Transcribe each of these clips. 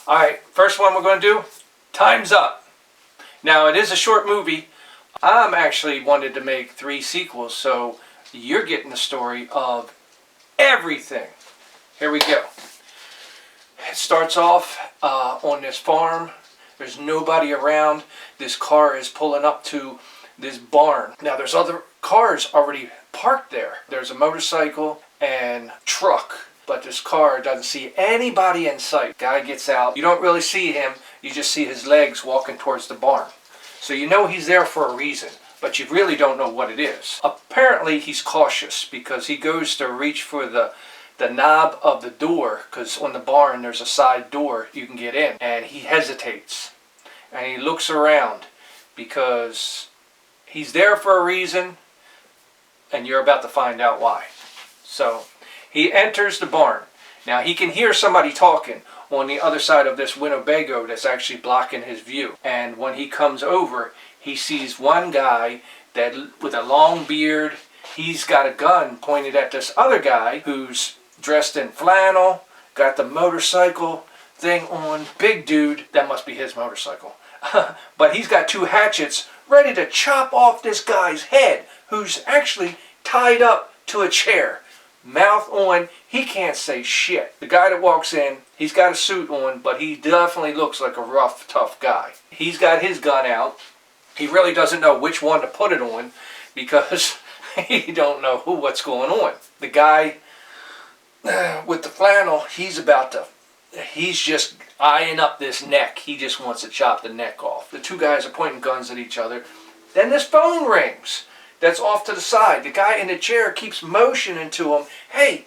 Alright, first one we're going to do, Time's Up. Now, it is a short movie. I'm actually wanted to make 3 sequels, so you're getting the story of everything. Here we go. It starts off on this farm. There's nobody around. This car is pulling up to this barn. Now, there's other cars already parked there. There's a motorcycle and truck. But this car doesn't see anybody in sight. Guy gets out. You don't really see him. You just see his legs walking towards the barn. So you know he's there for a reason, but you really don't know what it is. Apparently he's cautious because he goes to reach for the knob of the door, because on the barn there's a side door you can get in. And he hesitates. And he looks around because he's there for a reason, and you're about to find out why. So he enters the barn. Now he can hear somebody talking on the other side of this Winnebago that's actually blocking his view. And when he comes over, he sees one guy that with a long beard. He's got a gun pointed at this other guy who's dressed in flannel, got the motorcycle thing on. Big dude. That must be his motorcycle. But he's got 2 hatchets ready to chop off this guy's head, who's actually tied up to a chair. Mouth on, he can't say shit. The guy that walks in, he's got a suit on, but he definitely looks like a rough, tough guy. He's got his gun out. He really doesn't know which one to put it on because he don't know what's going on. The guy with the flannel, he's just eyeing up this neck. He just wants to chop the neck off. The 2 guys are pointing guns at each other. Then this phone rings. That's off to the side. The guy in the chair keeps motioning to him, hey,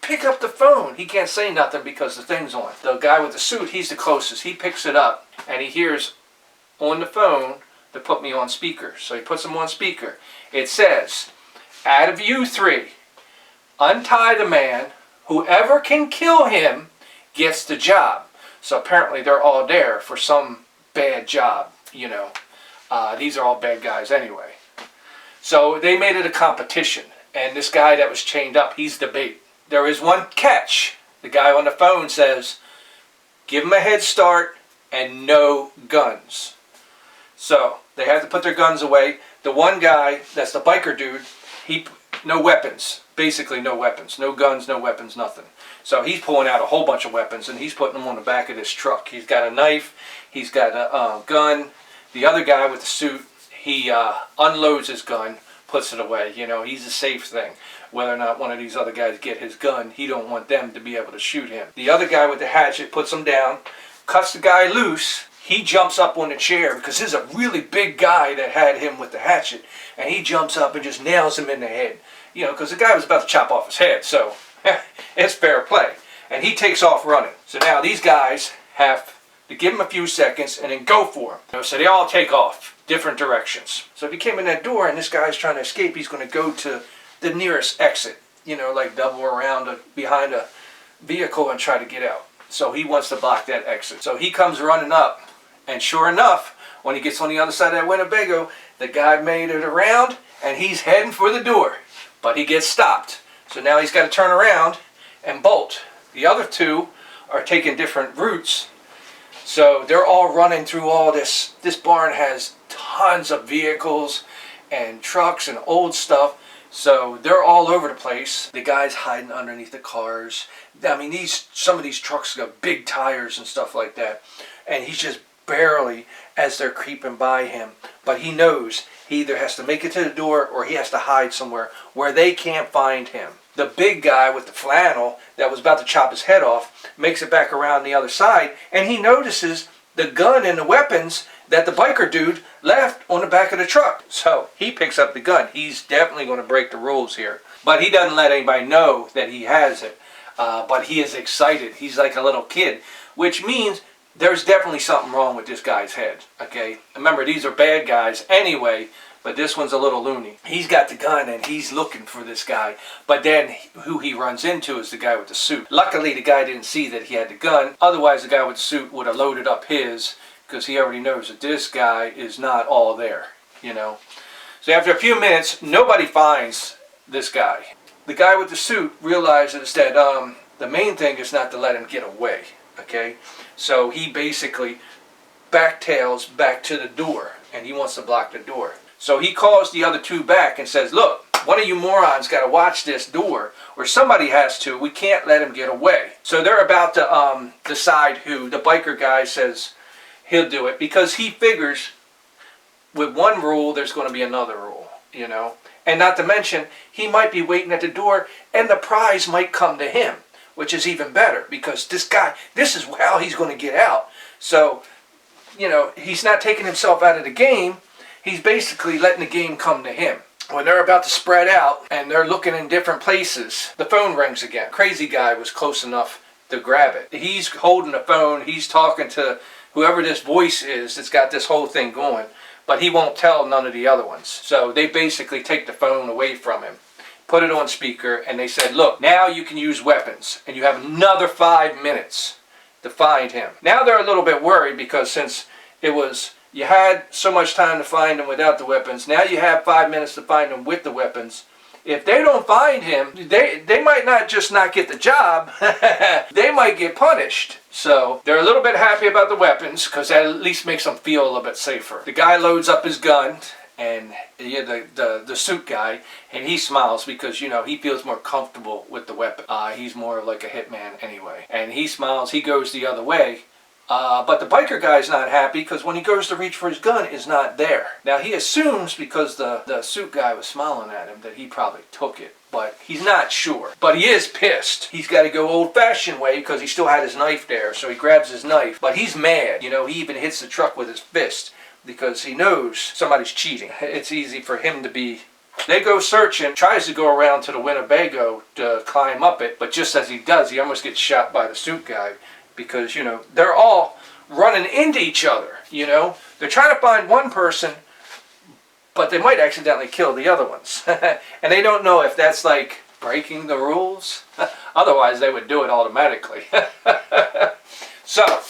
pick up the phone. He can't say nothing because the thing's on. The guy with the suit, he's the closest. He picks it up and he hears on the phone to put me on speaker. So he puts him on speaker. It says, out of you 3, untie the man. Whoever can kill him gets the job. So apparently they're all there for some bad job, you know. These are all bad guys anyway. So they made it a competition, and this guy that was chained up, he's the bait. There is one catch. The guy on the phone says, give him a head start and no guns. So they have to put their guns away. The one guy, that's the biker dude, no weapons. Basically no weapons. No guns, no weapons, nothing. So he's pulling out a whole bunch of weapons, and he's putting them on the back of this truck. He's got a knife. He's got a gun. The other guy with the suit, he unloads his gun, puts it away. You know, he's a safe thing. Whether or not one of these other guys get his gun, he don't want them to be able to shoot him. The other guy with the hatchet puts him down, cuts the guy loose. He jumps up on the chair because there's a really big guy that had him with the hatchet. And he jumps up and just nails him in the head. You know, because the guy was about to chop off his head. So it's fair play. And he takes off running. So now these guys have to give him a few seconds and then go for him. You know, so they all take off different directions. So if he came in that door and this guy's trying to escape, he's going to go to the nearest exit. You know, like double around behind a vehicle and try to get out. So he wants to block that exit. So he comes running up. And sure enough, when he gets on the other side of that Winnebago, the guy made it around and he's heading for the door. But he gets stopped. So now he's got to turn around and bolt. The other 2 are taking different routes. So they're all running through all this. This barn has tons of vehicles and trucks and old stuff. So they're all over the place. The guy's hiding underneath the cars. I mean, some of these trucks got big tires and stuff like that. And he's just barely as they're creeping by him. But he knows he either has to make it to the door or he has to hide somewhere where they can't find him. The big guy with the flannel that was about to chop his head off makes it back around the other side, and he notices the gun and the weapons that the biker dude left on the back of the truck. So he picks up the gun. He's definitely going to break the rules here. But he doesn't let anybody know that he has it. But he is excited. He's like a little kid, which means there's definitely something wrong with this guy's head. Okay, remember, these are bad guys anyway, but this one's a little loony. He's got the gun and he's looking for this guy, but then who he runs into is the guy with the suit. Luckily the guy didn't see that he had the gun. Otherwise the guy with the suit would have loaded up his, because he already knows that this guy is not all there, you know. So after a few minutes, nobody finds this guy. The guy with the suit realizes that the main thing is not to let him get away. Okay, so he basically backtails back to the door, and he wants to block the door. So he calls the other two back and says, look, one of you morons got to watch this door, or somebody has to. We can't let him get away. So they're about to decide who. The biker guy says he'll do it because he figures with one rule, there's going to be another rule, you know. And not to mention, he might be waiting at the door and the prize might come to him, which is even better because this guy, this is how he's going to get out. So, you know, he's not taking himself out of the game. He's basically letting the game come to him. When they're about to spread out and they're looking in different places, the phone rings again. Crazy guy was close enough to grab it. He's holding the phone. He's talking to whoever this voice is that's got this whole thing going. But he won't tell none of the other ones. So they basically take the phone away from him, put it on speaker, and they said, look, now you can use weapons. And you have another 5 minutes to find him. Now they're a little bit worried because since it was... you had so much time to find him without the weapons. Now you have 5 minutes to find him with the weapons. If they don't find him, they might not just not get the job. They might get punished. So they're a little bit happy about the weapons because that at least makes them feel a little bit safer. The guy loads up his gun, and the suit guy, and he smiles because, you know, he feels more comfortable with the weapon. He's more like a hitman anyway. And he smiles. He goes the other way. But the biker guy's not happy because when he goes to reach for his gun, it's not there. Now he assumes because the suit guy was smiling at him that he probably took it, but he's not sure. But he is pissed. He's got to go old-fashioned way because he still had his knife there, so he grabs his knife. But he's mad. You know, he even hits the truck with his fist because he knows somebody's cheating. It's easy for him to be... They go searching, tries to go around to the Winnebago to climb up it, but just as he does, he almost gets shot by the suit guy. Because, you know, they're all running into each other, you know. They're trying to find one person, but they might accidentally kill the other ones. And they don't know if that's like breaking the rules. Otherwise, they would do it automatically. So,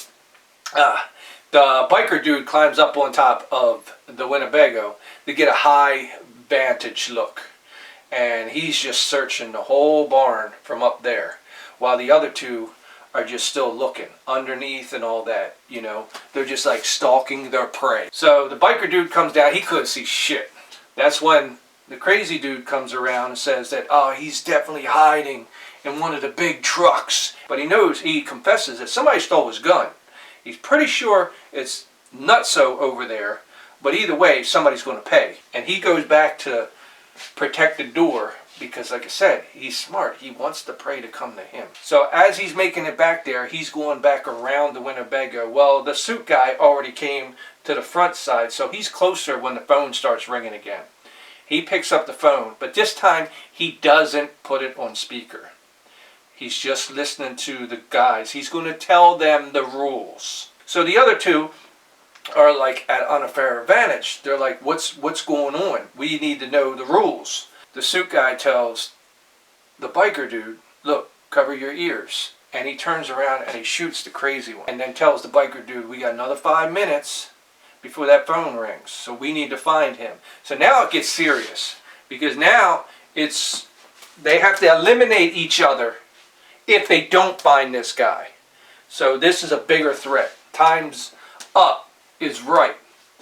the biker dude climbs up on top of the Winnebago to get a high vantage look. And he's just searching the whole barn from up there, while the other two are just still looking underneath and all that, you know. They're just like stalking their prey. So the biker dude comes down. He couldn't see shit. That's when the crazy dude comes around and says that, oh, he's definitely hiding in one of the big trucks. But he knows, he confesses that somebody stole his gun. He's pretty sure it's nutso over there. But either way, somebody's going to pay. And he goes back to protect the door. Because, like I said, he's smart. He wants the prey to come to him. So as he's making it back there, he's going back around the Winnebago. Well, the suit guy already came to the front side, so he's closer when the phone starts ringing again. He picks up the phone, but this time he doesn't put it on speaker. He's just listening to the guys. He's going to tell them the rules. So the other two are like at unfair advantage. They're like, what's going on? We need to know the rules. The suit guy tells the biker dude, look, cover your ears. And he turns around and he shoots the crazy one. And then tells the biker dude, we got another 5 minutes before that phone rings. So we need to find him. So now it gets serious. Because now they have to eliminate each other if they don't find this guy. So this is a bigger threat. Time's up is right.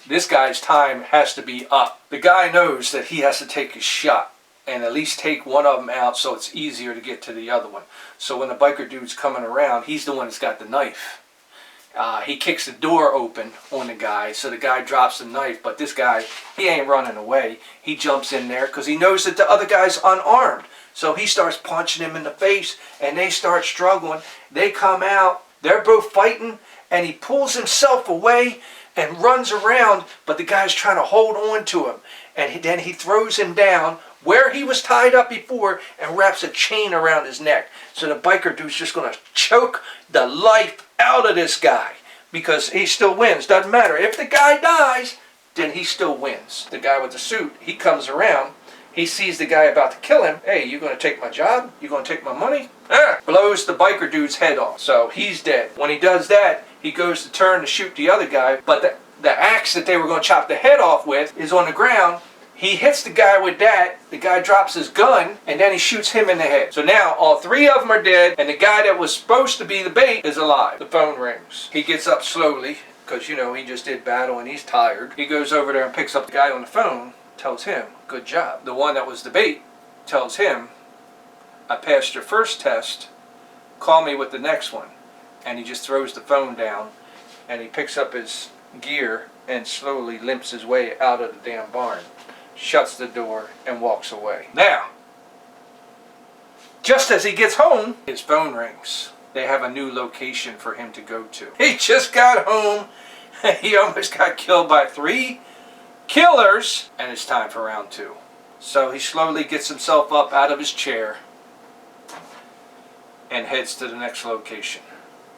This guy's time has to be up. The guy knows that he has to take his shot and at least take one of them out so it's easier to get to the other one. So when the biker dude's coming around, he's the one that's got the knife. He kicks the door open on the guy, so the guy drops the knife, but this guy, he ain't running away. He jumps in there because he knows that the other guy's unarmed. So he starts punching him in the face, and they start struggling. They come out, they're both fighting, and he pulls himself away and runs around, but the guy's trying to hold on to him. And then he throws him down where he was tied up before and wraps a chain around his neck. So the biker dude's just going to choke the life out of this guy because he still wins. Doesn't matter. If the guy dies, then he still wins. The guy with the suit, he comes around. He sees the guy about to kill him. Hey, you going to take my job? You going to take my money? Blows the biker dude's head off. So he's dead. When he does that, he goes to turn to shoot the other guy. But the axe that they were going to chop the head off with is on the ground. He hits the guy with that, the guy drops his gun, and then he shoots him in the head. So now all three of them are dead, and the guy that was supposed to be the bait is alive. The phone rings. He gets up slowly, because you know, he just did battle and he's tired. He goes over there and picks up the guy on the phone, tells him, good job. The one that was the bait tells him, I passed your first test, call me with the next one. And he just throws the phone down, and he picks up his gear and slowly limps his way out of the damn barn. Shuts the door and walks away. Now, just as he gets home, his phone rings. They have a new location for him to go to. He just got home. He almost got killed by 3 killers. And it's time for round 2. So he slowly gets himself up out of his chair and heads to the next location.